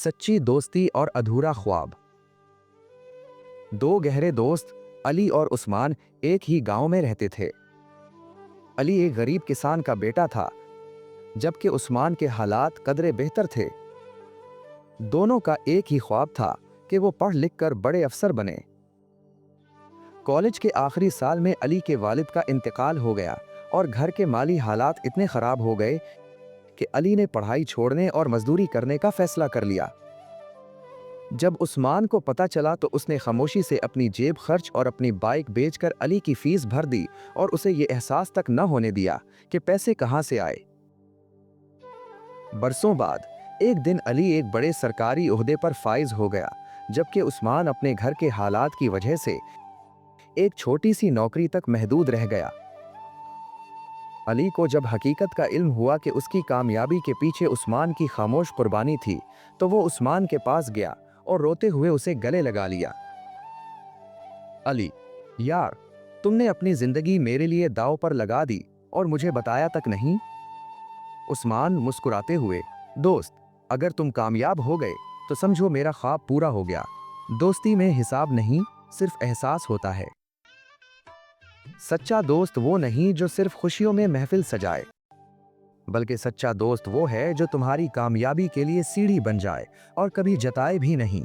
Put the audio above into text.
सच्ची दोस्ती और अधूरा ख्वाब। दो गहरे दोस्त अली और उस्मान एक ही गांव में रहते थे। अली एक गरीब किसान का बेटा था, जबकि उस्मान के हालात कदरे बेहतर थे। दोनों का एक ही ख्वाब था कि वो पढ़ लिख कर बड़े अफसर बने। कॉलेज के आखिरी साल में अली के वालिद का इंतकाल हो गया और घर के माली हालात इतने खराब हो गए कि अली ने पढ़ाई छोड़ने और मजदूरी करने का फैसला कर लिया। जब उस्मान को पता चला तो उसने खामोशी से अपनी जेब खर्च और अपनी बाइक बेचकर अली की फीस भर दी और उसे ये एहसास तक न होने दिया कि पैसे कहां से आए। बरसों बाद एक दिन अली एक बड़े सरकारी ओहदे पर फाइज हो गया, जबकि उस्मान अपने घर के हालात की वजह से एक छोटी सी नौकरी तक महदूद रह गया। अली को जब हकीकत का इल्म हुआ कि उसकी कामयाबी के पीछे उस्मान की खामोश कुर्बानी थी, तो वो उस्मान के पास गया और रोते हुए उसे गले लगा लिया। अली, यार, तुमने अपनी जिंदगी मेरे लिए दांव पर लगा दी और मुझे बताया तक नहीं। उस्मान मुस्कुराते हुए, दोस्त, अगर तुम कामयाब हो गए तो समझो मेरा ख्वाब पूरा हो गया। दोस्ती में हिसाब नहीं, सिर्फ एहसास होता है। सच्चा दोस्त वो नहीं जो सिर्फ खुशियों में महफिल सजाए, बल्कि सच्चा दोस्त वो है जो तुम्हारी कामयाबी के लिए सीढ़ी बन जाए और कभी जताए भी नहीं।